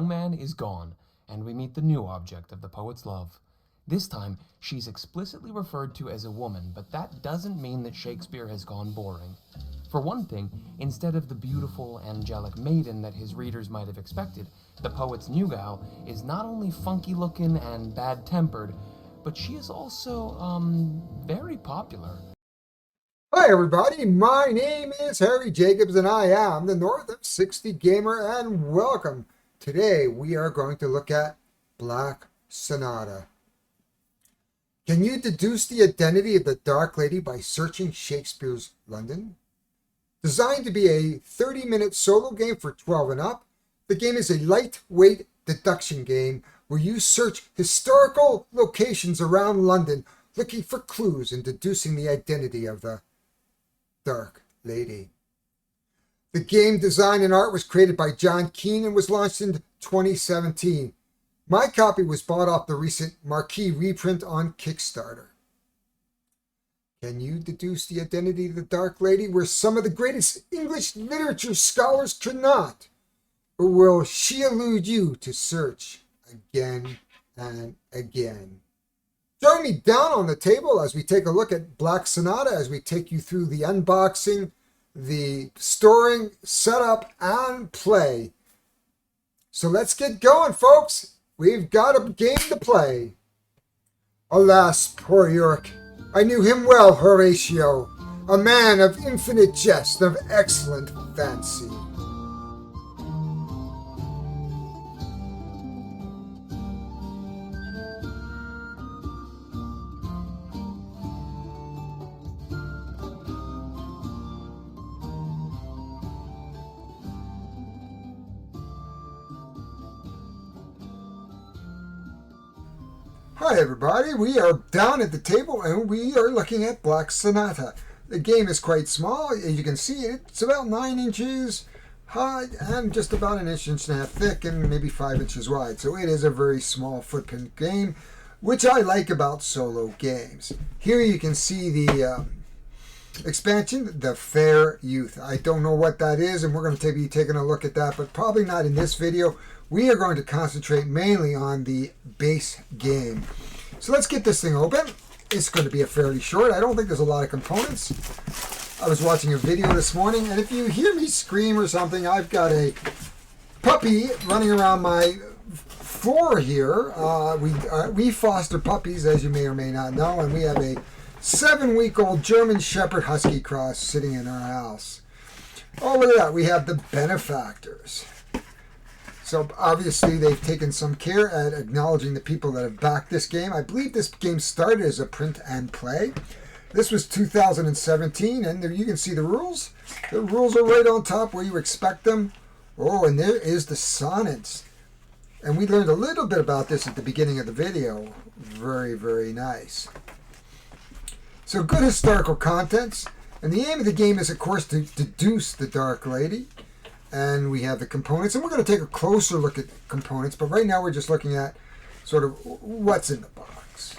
young man is gone, and we meet the new object of the poet's love. This time, she's explicitly referred to as a woman, but that doesn't mean that Shakespeare has gone boring. For one thing, instead of the beautiful, angelic maiden that his readers might have expected, the poet's new gal is not only funky-looking and bad-tempered, but she is also, very popular. Hi everybody, my name is Harry Jacobs and I am the North of 60 Gamer, and welcome. Today we are going to look at Black Sonata. Can you deduce the identity of the Dark Lady by searching Shakespeare's London? Designed to be a 30-minute solo game for 12 and up, the game is a lightweight deduction game where you search historical locations around London looking for clues and deducing the identity of the Dark Lady. The game design and art was created by John Keane and was launched in 2017. My copy was bought off the recent Marquee reprint on Kickstarter. Can you deduce the identity of the Dark Lady where some of the greatest English literature scholars could not? Or will she elude you to search again and again? Join me down on the table as we take a look at Black Sonata, as we take you through the unboxing, the storing, setup, and play. So let's get going, folks. We've got a game to play. Alas, poor Yorick. I knew him well, Horatio, a man of infinite jest, of excellent fancy. Hi everybody, we are down at the table and we are looking at Black Sonata. The game is quite small. As you can see, it's about 9 inches high and just about an inch and a half thick and maybe 5 inches wide. So it is a very small footprint game, which I like about solo games. Here you can see the expansion, The Fair Youth. I don't know what that is, and we're going to be taking a look at that, but probably not in this video. We are going to concentrate mainly on the base game. So let's get this thing open. It's going to be a fairly short. I don't think there's a lot of components. I was watching a video this morning, and if you hear me scream or something, I've got a puppy running around my floor here. We foster puppies, as you may or may not know, and we have a 7-week-old German Shepherd Husky cross sitting in our house. Oh, look at that. We have the benefactors. So obviously they've taken some care at acknowledging the people that have backed this game. I believe this game started as a print and play. This was 2017, and there you can see the rules. The rules are right on top where you expect them. Oh, and there is the sonnets. And we learned a little bit about this at the beginning of the video. Very, very nice. So good historical contents. And the aim of the game is, of course, to deduce the Dark Lady. And we have the components, and we're going to take a closer look at the components, but right now we're just looking at sort of what's in the box.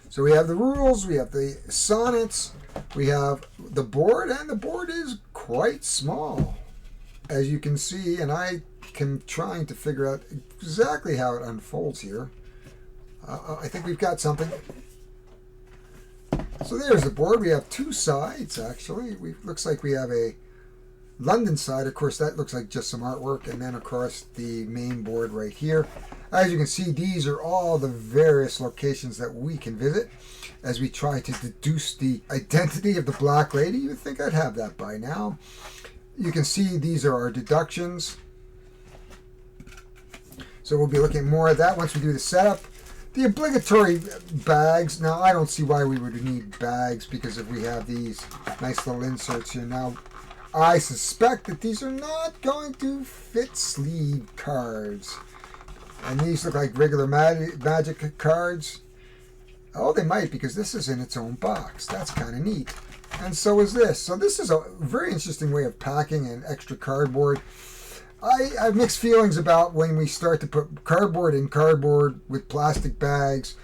So we have the rules, we have the sonnets, we have the board, and the board is quite small, as you can see, and I am trying to figure out exactly how it unfolds here. I think we've got something. So there's the board. We have 2 sides, actually. Looks like we have a London side. Of course, that looks like just some artwork, and then of course the main board right here. As you can see, these are all the various locations that we can visit as we try to deduce the identity of the Black Lady. You would think I'd have that by now. You can see these are our deductions. So we'll be looking more at that once we do the setup. The obligatory bags. Now, I don't see why we would need bags, because if we have these nice little inserts here now, I suspect that these are not going to fit sleeve cards. And these look like regular magic cards. Oh, they might, because this is in its own box. That's kind of neat. And so is this. So this is a very interesting way of packing an extra cardboard. I have mixed feelings about when we start to put cardboard in cardboard with plastic bags,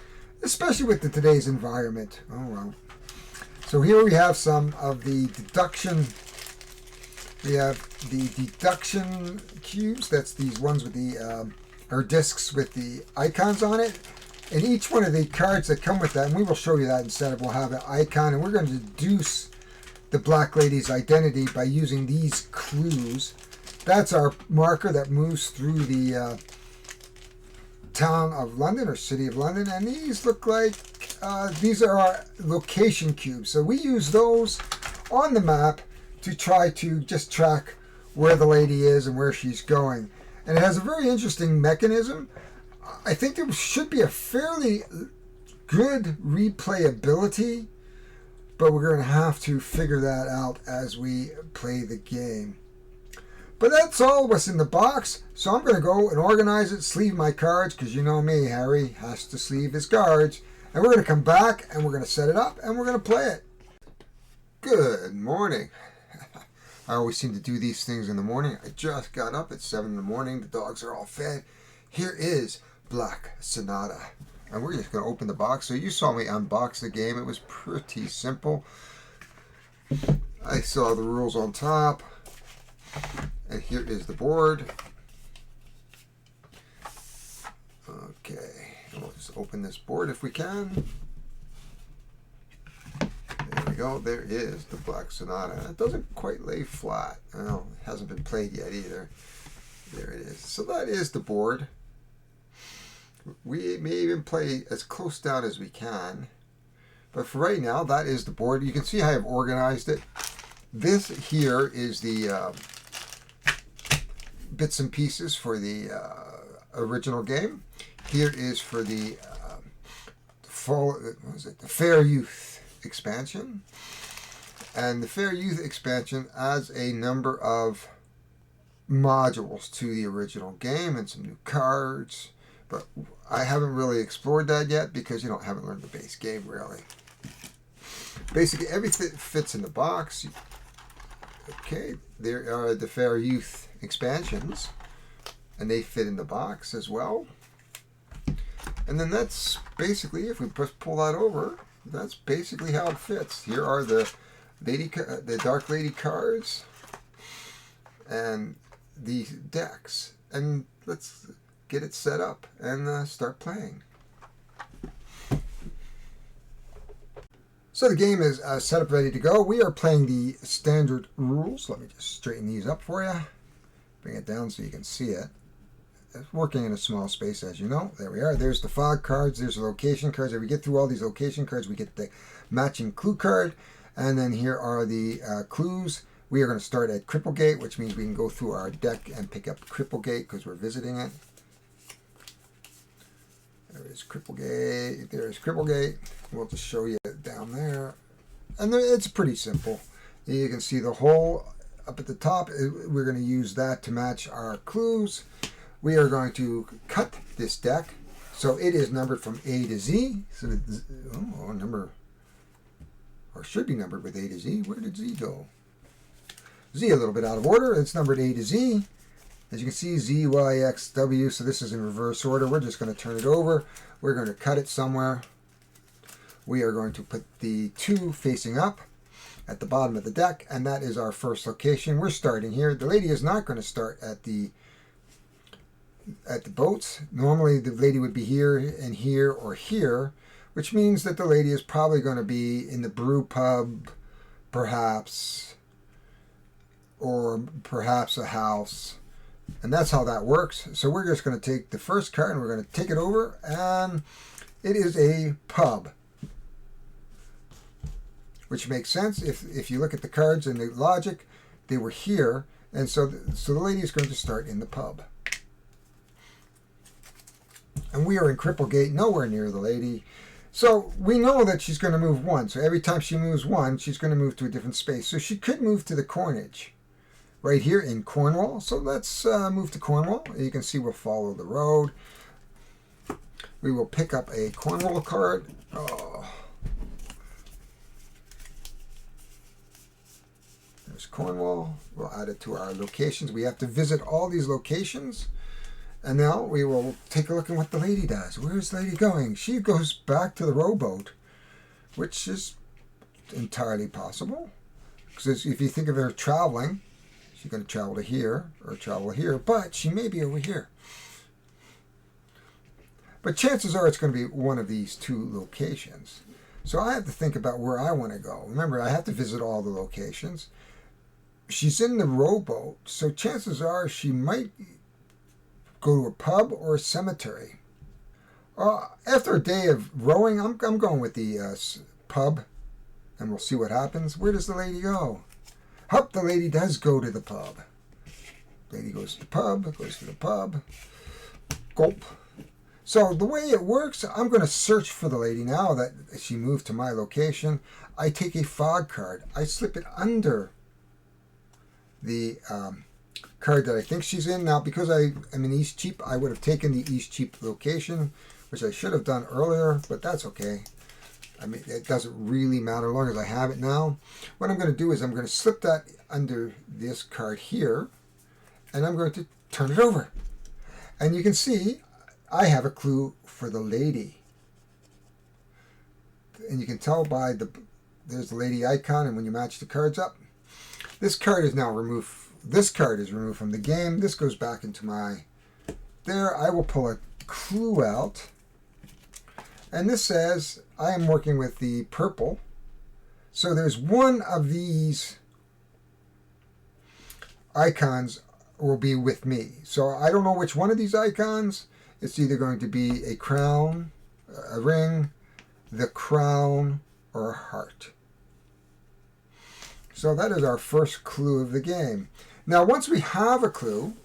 especially with today's environment. Oh, well. So here we have some of the deduction We have the deduction cubes. That's these ones with the, or discs with the icons on it. And each one of the cards that come with that, and we will show you that instead of, will have an icon. And we're going to deduce the Black Lady's identity by using these clues. That's our marker that moves through the town of London or city of London. And these look like, these are our location cubes. So we use those on the map to try to just track where the lady is and where she's going. And it has a very interesting mechanism. I think there should be a fairly good replayability, but we're going to have to figure that out as we play the game. But that's all what's in the box, so I'm going to go and organize it, sleeve my cards, because you know me, Harry has to sleeve his cards. And we're going to come back and we're going to set it up and we're going to play it. Good morning. I always seem to do these things in the morning. I just got up at 7 in the morning. The dogs are all fed. Here is Black Sonata. And we're just going to open the box. So you saw me unbox the game. It was pretty simple. I saw the rules on top. And here is the board. Okay. We'll just open this board if we can. There we go. There is the Black Sonata. It doesn't quite lay flat. Well, it hasn't been played yet either. There it is. So that is the board. We may even play as close down as we can. But for right now, that is the board. You can see how I've organized it. This here is the bits and pieces for the original game. Here is for the the Fair Youth expansion. And the Fair Youth expansion adds a number of modules to the original game and some new cards. But I haven't really explored that yet because haven't learned the base game really. Basically everything fits in the box. Okay, there are the Fair Youth expansions and they fit in the box as well. And then that's basically, if we just pull that over, that's basically how it fits. Here are the Dark Lady cards and the decks. And let's get it set up and start playing. So the game is set up, ready to go. We are playing the standard rules. Let me just straighten these up for you. Bring it down so you can see it. It's working in a small space, as you know. There we are. There's the fog cards. There's the location cards. If we get through all these location cards, we get the matching clue card. And then here are the clues. We are going to start at Cripplegate, which means we can go through our deck and pick up Cripplegate because we're visiting it. There is Cripplegate. There's Cripplegate. We'll just show you down there. And it's pretty simple. You can see the hole up at the top. We're going to use that to match our clues. We are going to cut this deck. So it is numbered from A to Z. So should be numbered with A to Z. Where did Z go? Z a little bit out of order. It's numbered A to Z. As you can see, Z, Y, X, W. So this is in reverse order. We're just going to turn it over. We're going to cut it somewhere. We are going to put the 2 facing up at the bottom of the deck. And that is our first location. We're starting here. The lady is not going to start at the boats. Normally the lady would be here and here or here, which means that the lady is probably going to be in the brew pub, perhaps, or perhaps a house. And that's how that works. So we're just going to take the first card and we're going to take it over, and it is a pub, which makes sense if you look at the cards and the logic. They were here, and so the lady is going to start in the pub. And we are in Cripplegate, nowhere near the lady. So we know that she's going to move 1. So every time she moves 1, she's going to move to a different space. So she could move to the Cornage, right here in Cornwall. So let's move to Cornwall. You can see we'll follow the road. We will pick up a Cornwall card. Oh. There's Cornwall. We'll add it to our locations. We have to visit all these locations. And now we will take a look at what the lady does. Where's the lady going? She goes back to the rowboat, which is entirely possible. Because if you think of her traveling, She's going to travel to here or travel here, but she may be over here. But chances are it's going to be one of these two locations. So I have to think about where I want to go. Remember, I have to visit all the locations. She's in the rowboat, so chances are she might go to a pub or a cemetery. After a day of rowing, I'm going with the pub, and we'll see what happens. Where does the lady go? Hup, the lady does go to the pub. Lady goes to the pub, goes to the pub. Gulp. So the way it works, I'm going to search for the lady now that she moved to my location. I take a fog card. I slip it under the card that I think she's in. Now, because I am in East Cheap, I would have taken the East Cheap location, which I should have done earlier, but that's okay. I mean, it doesn't really matter as long as I have it now. What I'm going to do is I'm going to slip that under this card here, and I'm going to turn it over. And you can see I have a clue for the lady. And you can tell by there's the lady icon, and when you match the cards up, this card is now removed. This card is removed from the game. This goes back into my there. I will pull a clue out. And this says I am working with the purple. So there's one of these icons will be with me. So I don't know which one of these icons. It's either going to be a crown, a ring, the crown, or a heart. So that is our first clue of the game. Now, once we have a clue,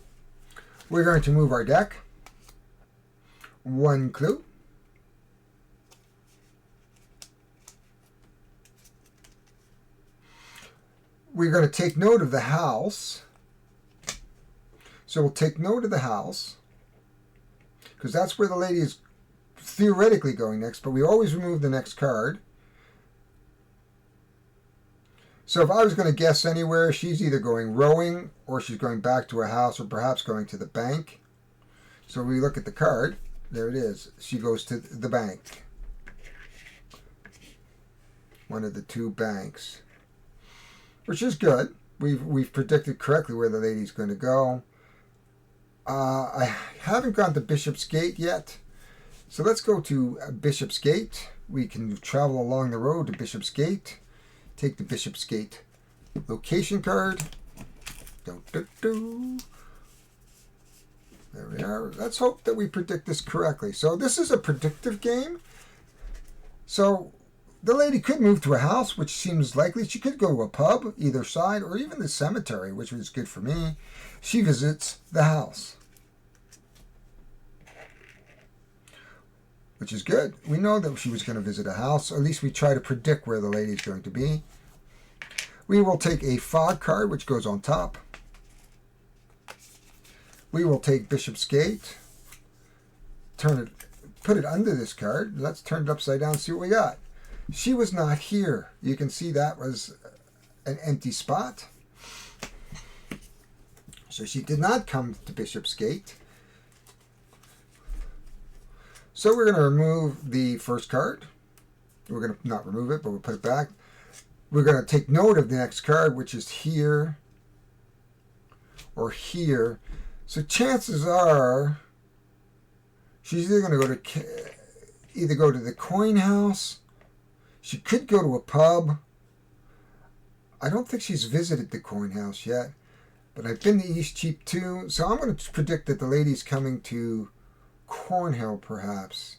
we're going to move our deck. One clue. We're going to take note of the house. So we'll take note of the house, because that's where the lady is theoretically going next, but we always remove the next card. So if I was going to guess anywhere, she's either going rowing, or she's going back to a house, or perhaps going to the bank. So we look at the card. There it is. She goes to the bank. One of the two banks. Which is good. We've predicted correctly where the lady's going to go. I haven't gone to Bishopsgate yet. So let's go to Bishopsgate. We can travel along the road to Bishopsgate. Take the Bishopsgate location card. There we are. Let's hope that we predict this correctly. So this is a predictive game. So the lady could move to a house, which seems likely. She could go to a pub, either side, or even the cemetery, which was good for me. She visits the house, which is good. We know that she was going to visit a house. At least we try to predict where the lady is going to be. We will take a fog card, which goes on top. We will take Bishopsgate, put it under this card. Let's turn it upside down and see what we got. She was not here. You can see that was an empty spot. So she did not come to Bishopsgate. So we're going to remove the first card. We're going to not remove it, but we'll put it back. We're going to take note of the next card, which is here or here. So chances are she's either going to go to the coin house. She could go to a pub. I don't think she's visited the coin house yet, but I've been to East Cheap too. So I'm going to predict that the lady's coming to Cornhill, perhaps.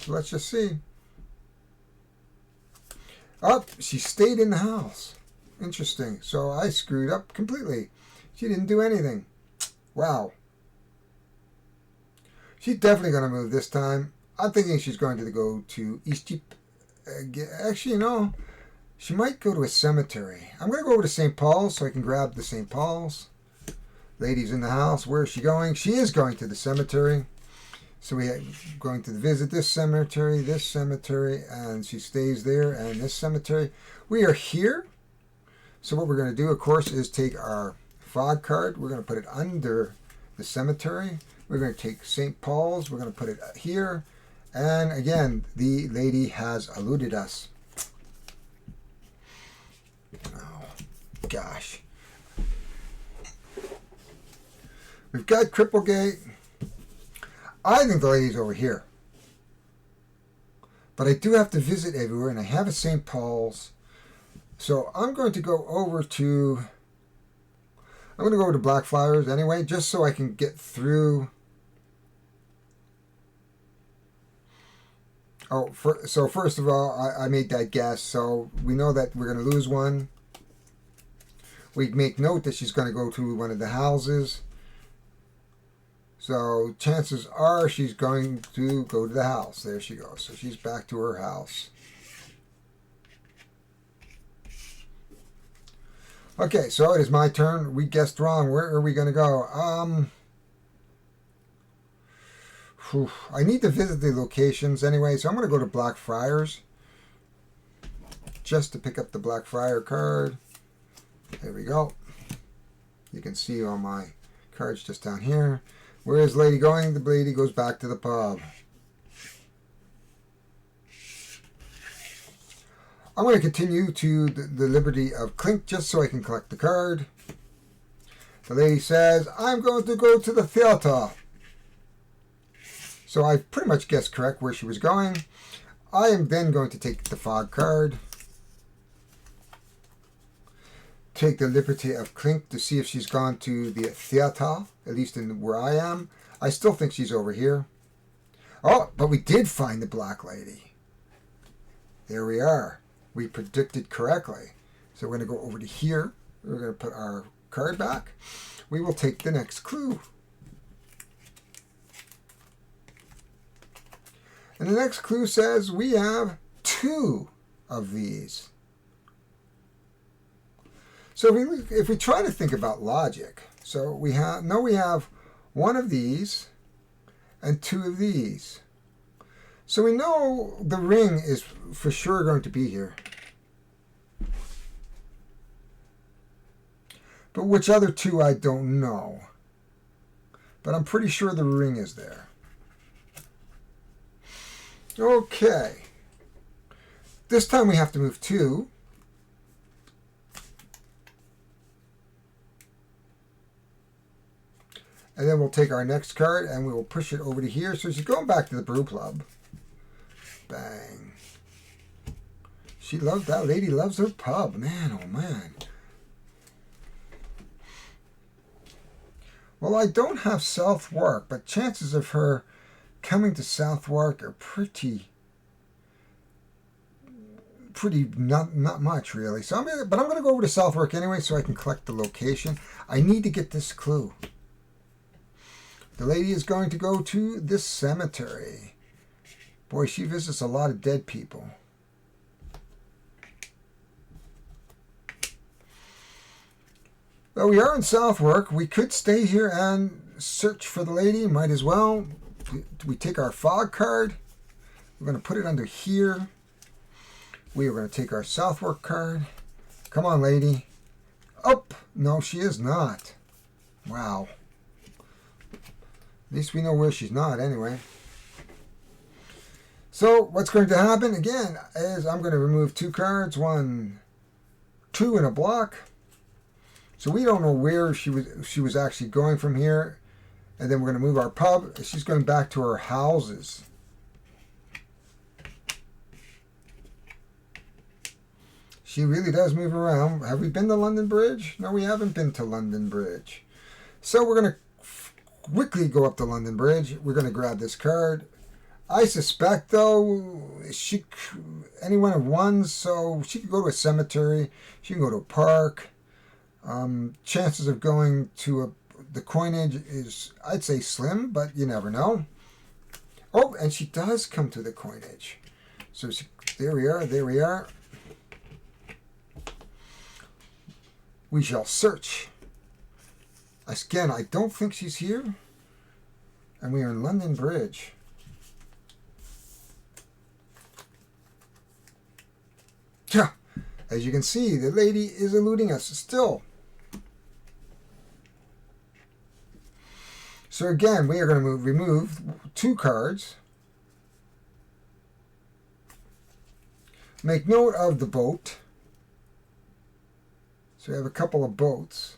So let's just see. Oh, she stayed in the house. Interesting. So I screwed up completely. She didn't do anything. Wow. She's definitely going to move this time. I'm thinking she's going to go to East Cheap. Actually, no. She might go to a cemetery. I'm going to go over to St. Paul's so I can grab the St. Paul's. Lady's in the house. Where is she going? She is going to the cemetery. So we are going to visit this cemetery, and she stays there, and this cemetery. We are here. So what we're going to do, of course, is take our fog card. We're going to put it under the cemetery. We're going to take St. Paul's. We're going to put it here. And again, the lady has eluded us. Oh, gosh. We've got Cripplegate. I think the lady's over here. But I do have to visit everywhere, and I have a St. Paul's. So I'm going to go over to... I'm going to go over to Blackfriars anyway, just so I can get through... Oh, so first of all, I made that guess. So we know that we're going to lose one. We make note that she's going to go to one of the houses. So chances are she's going to go to the house. There she goes. So she's back to her house. Okay, so it is my turn. We guessed wrong. Where are we going to go? I need to visit the locations anyway, so I'm going to go to Blackfriars just to pick up the Blackfriar card. There we go. You can see all my cards just down here. Where is Lady going? The lady goes back to the pub. I'm going to continue to the Liberty of Clink just so I can collect the card. The lady says, I'm going to go to the theater. So I've pretty much guessed correct where she was going. I am then going to take the Fog card. Take the Liberty of Clink to see if she's gone to the theater, at least in where I am. I still think she's over here. Oh, but we did find the Black Lady. There we are. We predicted correctly. So we're going to go over to here. We're going to put our card back. We will take the next clue. And the next clue says we have 2 of these. So if we try to think about logic, so we have 1 of these and 2 of these. So we know the ring is for sure going to be here. But which other 2 I don't know. But I'm pretty sure the ring is there. Okay. This time we have to move 2. And then we'll take our next card and we will push it over to here. So she's going back to the brew club. Bang. That lady loves her pub. Man, oh man. Well, I don't have Southwark, but chances of her coming to Southwark are pretty not much really. So I'm going to go over to Southwark anyway so I can collect the location. I need to get this clue. The lady is going to go to this cemetery. Boy, she visits a lot of dead people. Well, we are in Southwark. We could stay here and search for the lady. Might as well. We take our Fog card. We're going to put it under here. We are going to take our Southwark card. Come on, lady. Up. No, she is not. Wow. At least we know where she's not anyway. So what's going to happen again is I'm going to remove 2 cards. 1, 2 in a block. So we don't know where she was actually going from here. And then we're going to move our pub. She's going back to her houses. She really does move around. Have we been to London Bridge? No, we haven't been to London Bridge. So we're going to quickly go up to London Bridge. We're going to grab this card. I suspect, though, any one of ones, so she could go to a cemetery. She can go to a park. Chances of going to the coinage is, I'd say, slim, but you never know. Oh, and she does come to the coinage. So there we are. We shall search. Again, I don't think she's here. And we are in London Bridge. Yeah, as you can see, the lady is eluding us still. So again, we are going to remove 2 cards. Make note of the boat. So we have a couple of boats.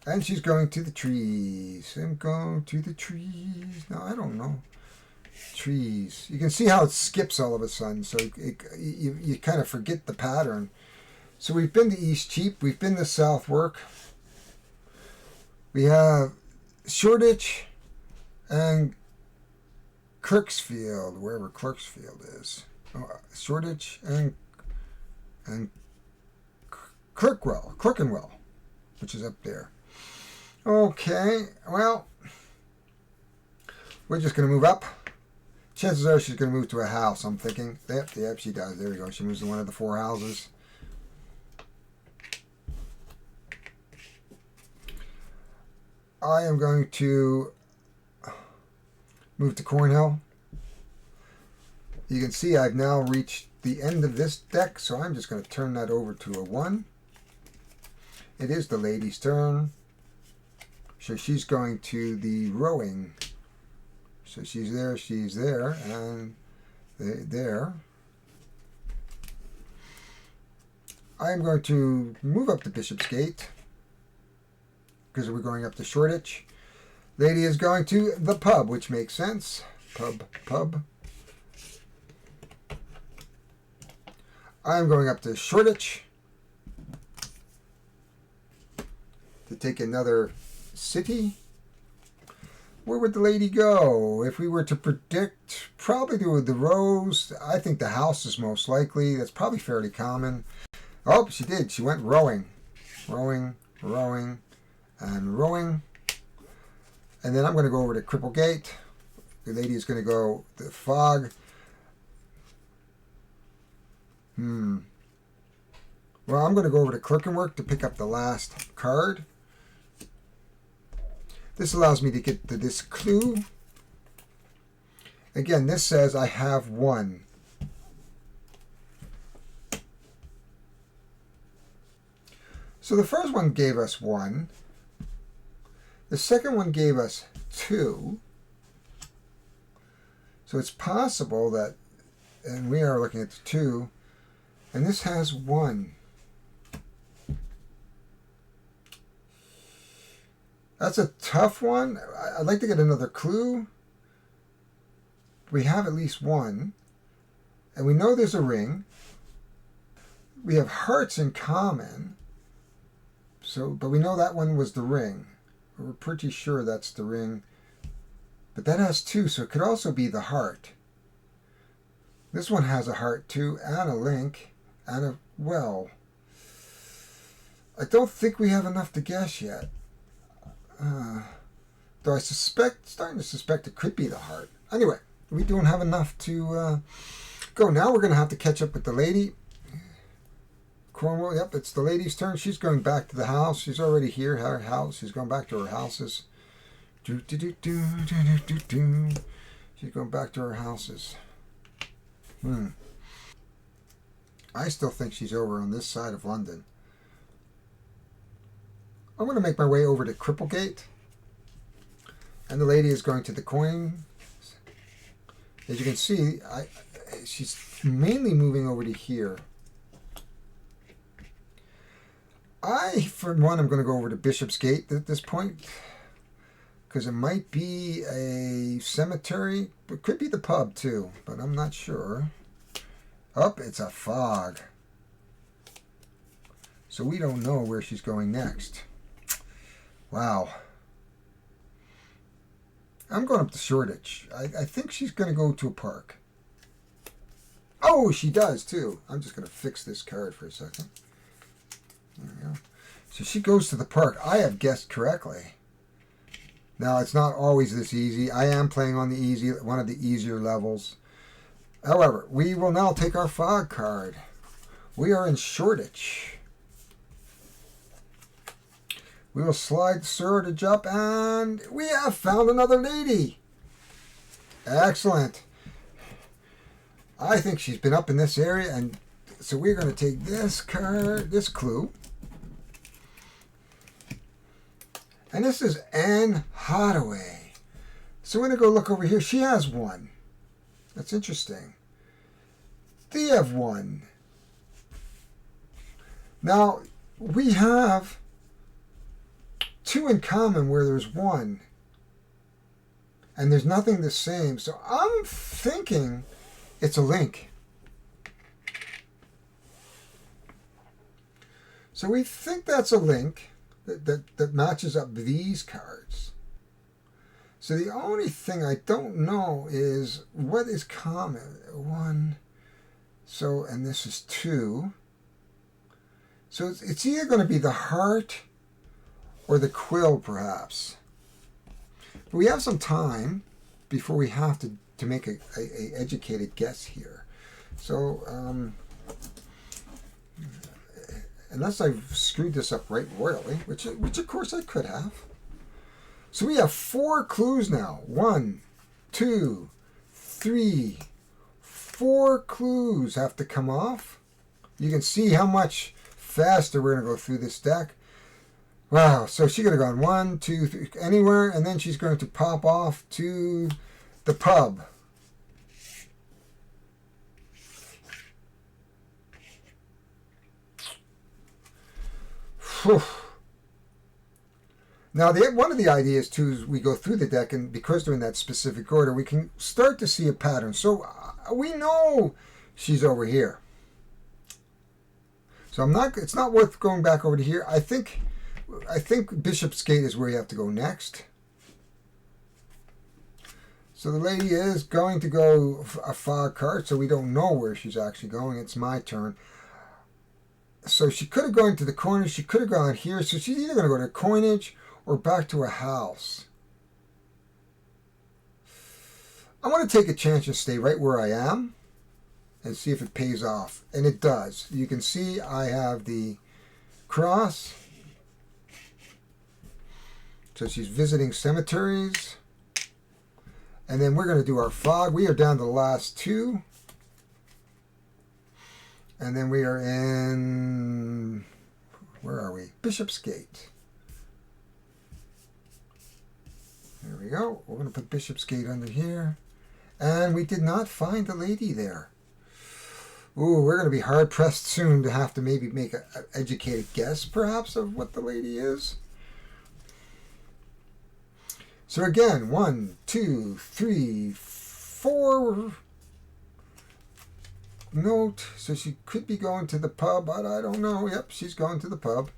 And she's going to the trees. I'm going to the trees. No, I don't know. Trees. You can see how it skips all of a sudden, so you kind of forget the pattern. So we've been to East Cheap. We've been to Southwark. We have Shoreditch and Kirksfield, wherever Kirksfield is. Shoreditch and Clerkenwell, which is up there. Okay, well, we're just going to move up. Chances are she's going to move to a house, I'm thinking. Yep, she does. There we go. She moves to one of the 4 houses. I am going to move to Cornhill. You can see I've now reached the end of this deck, so I'm just going to turn that over to a 1. It is the lady's turn. So she's going to the rowing. So she's there, and there. I'm going to move up to Bishopsgate because we're going up to Shoreditch. Lady is going to the pub, which makes sense. Pub. I'm going up to Shoreditch to take another city. Where would the lady go? If we were to predict, probably to the Rose. I think the house is most likely. That's probably fairly common. Oh, she did. She went rowing. Rowing. And then I'm going to go over to Cripplegate. The lady is going to go to Fog. Well, I'm going to go over to Clerkenwell to pick up the last card. This allows me to get to this clue. Again, this says I have 1. So the first one gave us 1. The second one gave us 2. So it's possible that, and we are looking at the 2, and this has 1. That's a tough one. I'd like to get another clue. We have at least 1. And we know there's a ring. We have hearts in common. But we know that one was the ring. We're pretty sure that's the ring. But that has 2, so it could also be the heart. This one has a heart too, and a link, and a well. I don't think we have enough to guess yet. Though starting to suspect it could be the heart. Anyway, we don't have enough to go. Now we're going to have to catch up with the lady. Cornwall, yep, it's the lady's turn. She's going back to the house. She's already here, her house. She's going back to her houses. She's going back to her houses. I still think she's over on this side of London. I'm going to make my way over to Cripplegate. And the lady is going to the coin. As you can see, she's mainly moving over to here. For one, I'm going to go over to Bishopsgate at this point. Because it might be a cemetery. It could be the pub too, but I'm not sure. Oh, it's a fog. So we don't know where she's going next. Wow. I'm going up to Shoreditch. I think she's going to go to a park. Oh, she does too. I'm just going to fix this card for a second. There we go. So she goes to the park. I have guessed correctly. Now, it's not always this easy. I am playing on one of the easier levels. However, we will now take our fog card. We are in Shoreditch. We will slide Shoreditch up, and we have found another lady. Excellent. I think she's been up in this area, and so we're going to take this card, this clue. And this is Anne Hathaway. So we're going to go look over here. She has 1. That's interesting. They have 1. Now, we have two in common where there's one. And there's nothing the same. So I'm thinking it's a link. So we think that's a link that matches up these cards. So the only thing I don't know is what is common. One. So, and this is two. So it's either going to be the heart or the quill, perhaps. But we have some time before we have to make a educated guess here. So, unless I've screwed this up right royally, which of course I could have. So we have 4 clues now. 1, 2, 3, 4 clues have to come off. You can see how much faster we're going to go through this deck. Wow, so she could have gone 1, 2, 3, anywhere, and then she's going to pop off to the pub. Whew. Now, one of the ideas, too, is we go through the deck, and because they're in that specific order, we can start to see a pattern. So we know she's over here. So it's not worth going back over to here. I think Bishopsgate is where you have to go next. So the lady is going to go a fog card, so we don't know where she's actually going. It's my turn. So she could have gone to the corner. She could have gone here. So she's either going to go to coinage or back to a house. I want to take a chance and stay right where I am and see if it pays off. And it does. You can see I have the cross. So she's visiting cemeteries. And then we're going to do our fog. We are down to the last 2. And then we are in, where are we? Bishopsgate. There we go. We're going to put Bishopsgate under here. And we did not find the lady there. Ooh, we're going to be hard-pressed soon to have to maybe make an educated guess, perhaps, of what the lady is. So again, 1, 2, 3, 4. Note. So she could be going to the pub, but I don't know. Yep, she's going to the pub.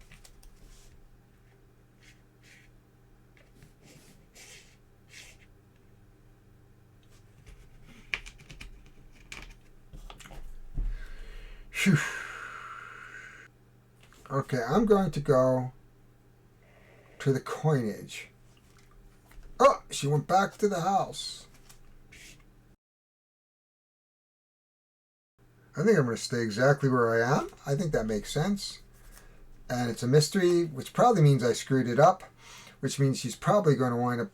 Whew. Okay, I'm going to go to the coinage. Oh, she went back to the house. I think I'm going to stay exactly where I am. I think that makes sense. And it's a mystery, which probably means I screwed it up, which means she's probably going to wind up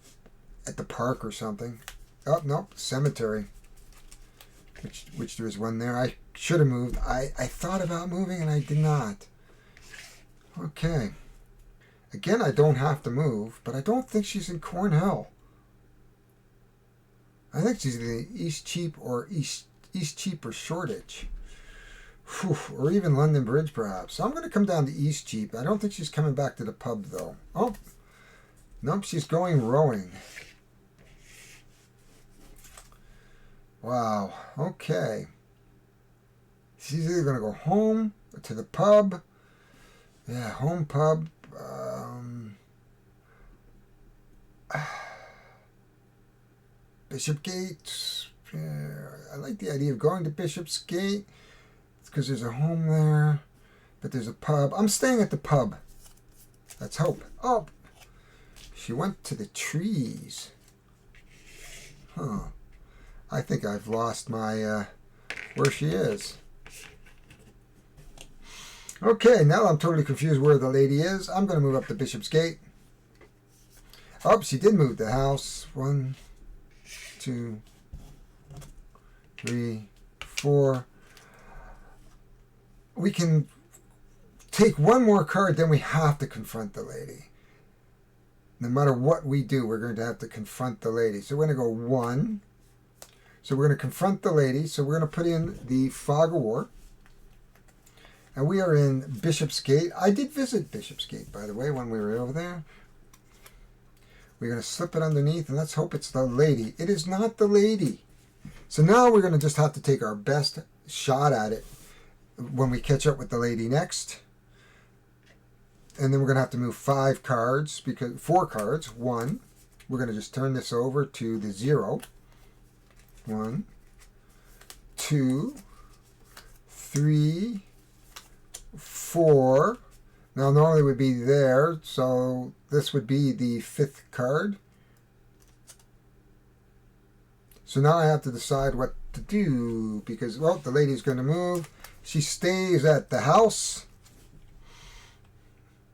at the park or something. Oh, nope, cemetery. Which there is one there. I should have moved. I thought about moving and I did not. Okay. Again, I don't have to move, but I don't think she's in Cornhill. I think she's in East Cheap or East Cheap or Shoreditch. Whew, or even London Bridge, perhaps. So I'm going to come down to East Cheap. I don't think she's coming back to the pub, though. Oh, nope, she's going rowing. Wow, okay. She's either going to go home or to the pub. Yeah, home pub. Bishopsgate. I like the idea of going to Bishopsgate. It's because there's a home there, but there's a pub. I'm staying at the pub. Let's hope. Oh, she went to the trees. Huh. I think I've lost my, where she is. Okay, now I'm totally confused where the lady is. I'm going to move up to Bishopsgate. Oh, she did move the house. 1, 2, 3, 4. We can take one more card, then we have to confront the lady. No matter what we do, we're going to have to confront the lady. So we're going to go 1. So we're going to confront the lady. So we're going to put in the Fog of War. And we are in Bishopsgate. I did visit Bishopsgate, by the way, when we were over there. We're going to slip it underneath, and let's hope it's the lady. It is not the lady. So now we're going to just have to take our best shot at it when we catch up with the lady next. And then we're going to have to move 4 cards. 1. We're going to just turn this over to the 0. 1, 2, 3, 4. Now normally it would be there, so this would be the 5th card. So now I have to decide what to do because, well, the lady's going to move. She stays at the house.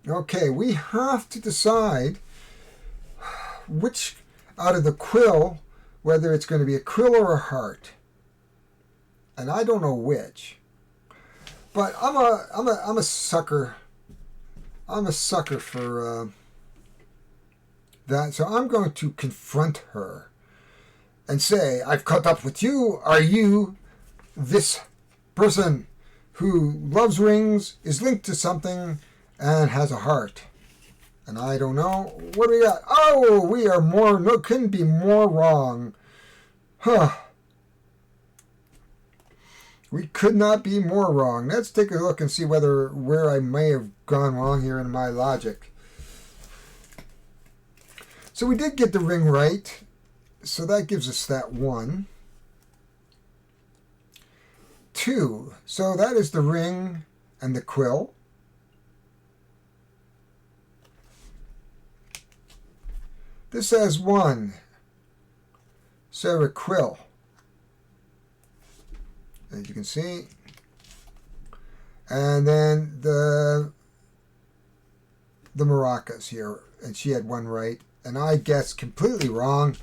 Okay, we have to decide which out of the quill, whether it's going to be a quill or a heart. And I don't know which. But I'm a sucker. I'm a sucker for that. So I'm going to confront her and say, I've caught up with you. Are you this person who loves rings, is linked to something, and has a heart? And I don't know. What do we got? Oh, we are couldn't be more wrong. Huh. We could not be more wrong. Let's take a look and see where I may have gone wrong here in my logic. So we did get the ring right. So that gives us that 1. 2. So that is the ring and the quill. This has 1. Sarah quill. As you can see. And then the maracas here. And she had 1 right. And I guessed completely wrong.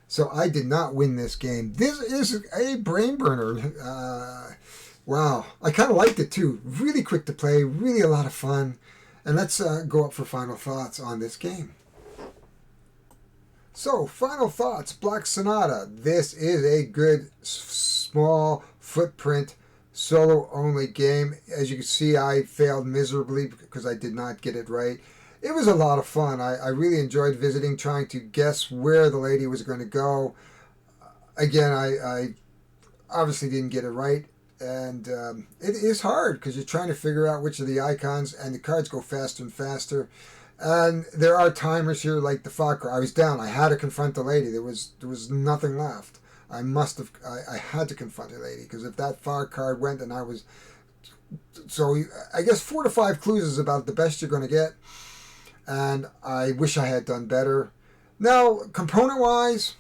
So I did not win this game. This is a brain burner. Wow. I kind of liked it too. Really quick to play. Really a lot of fun. And let's go up for final thoughts on this game. So, final thoughts. Black Sonata. This is a good, small footprint, solo-only game. As you can see, I failed miserably because I did not get it right. It was a lot of fun. I really enjoyed visiting, trying to guess where the lady was going to go. Again, I obviously didn't get it right. And it is hard because you're trying to figure out which of the icons, and the cards go faster and faster. And there are timers here like the fog card. I was down. I had to confront the lady. There was nothing left. I had to confront the lady because if that fog card went, then I was... So I guess 4 to 5 clues is about the best you're going to get. And I wish I had done better. Now, component-wise,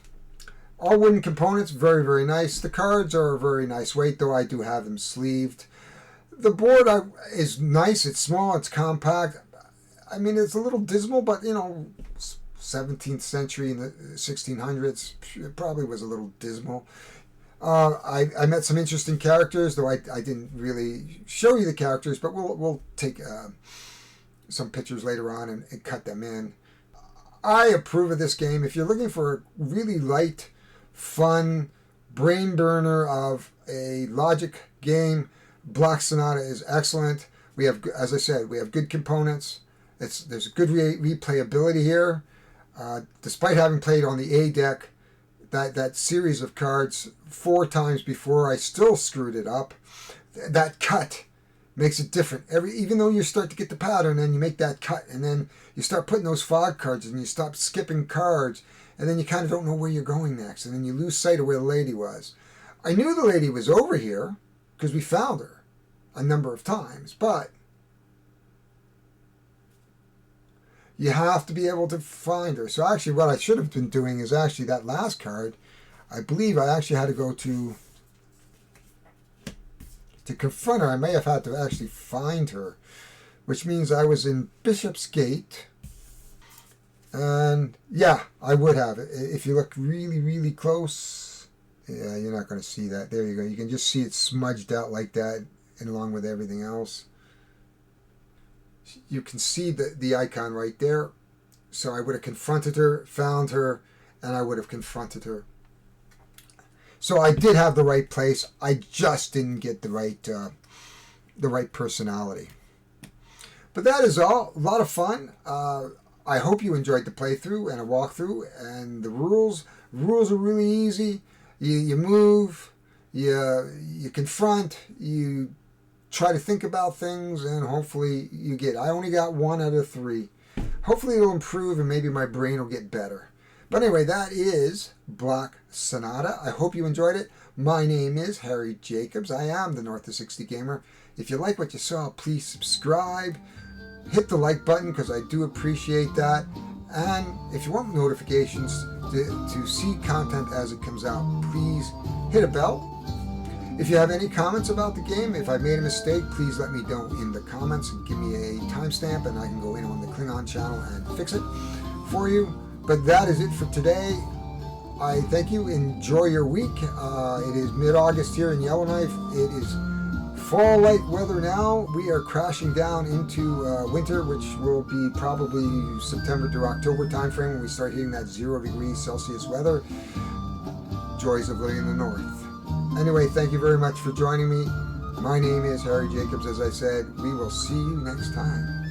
all wooden components, very, very nice. The cards are a very nice weight, though I do have them sleeved. The board is nice. It's small. It's compact. I mean, it's a little dismal, but, 17th century and the 1600s, it probably was a little dismal. I met some interesting characters, though I didn't really show you the characters, but we'll take some pictures later on and cut them in. I approve of this game. If you're looking for a really light, fun, brain burner of a logic game, Black Sonata is excellent. We have, as I said, we have good components. There's a good replayability here. Despite having played on the A deck, that series of cards 4 times before, I still screwed it up. That cut makes it different. Even though you start to get the pattern and you make that cut, and then you start putting those fog cards and you stop skipping cards, and then you kind of don't know where you're going next, and then you lose sight of where the lady was. I knew the lady was over here because we found her a number of times, but you have to be able to find her. So actually what I should have been doing is actually that last card. I believe I actually had to go to confront her. I may have had to actually find her, which means I was in Bishop's Gate. And yeah, I would have. If you look really, really close, yeah, you're not going to see that. There you go. You can just see it smudged out like that, and along with everything else. You can see the icon right there. So I would have confronted her, found her, and I would have confronted her. So I did have the right place. I just didn't get the right personality. But that is all. A lot of fun. I hope you enjoyed the playthrough and a walkthrough. And the rules are really easy. You move, you confront, you try to think about things, and hopefully you get. I only got 1 out of 3. Hopefully it'll improve and maybe my brain will get better. But anyway, that is Black Sonata. I hope you enjoyed it. My name is Harry Jacobs. I am the North of 60 Gamer. If you like what you saw, please subscribe. Hit the like button because I do appreciate that. And if you want notifications to see content as it comes out, please hit a bell. If you have any comments about the game, if I made a mistake, please let me know in the comments and give me a timestamp and I can go in on the Klingon channel and fix it for you. But that is it for today. I thank you. Enjoy your week. It is mid-August here in Yellowknife. It is fall-like weather now. We are crashing down into winter, which will be probably September to October timeframe when we start hitting that 0 degrees Celsius weather. Joys of living in the north. Anyway, thank you very much for joining me. My name is Harry Jacobs, as I said. We will see you next time.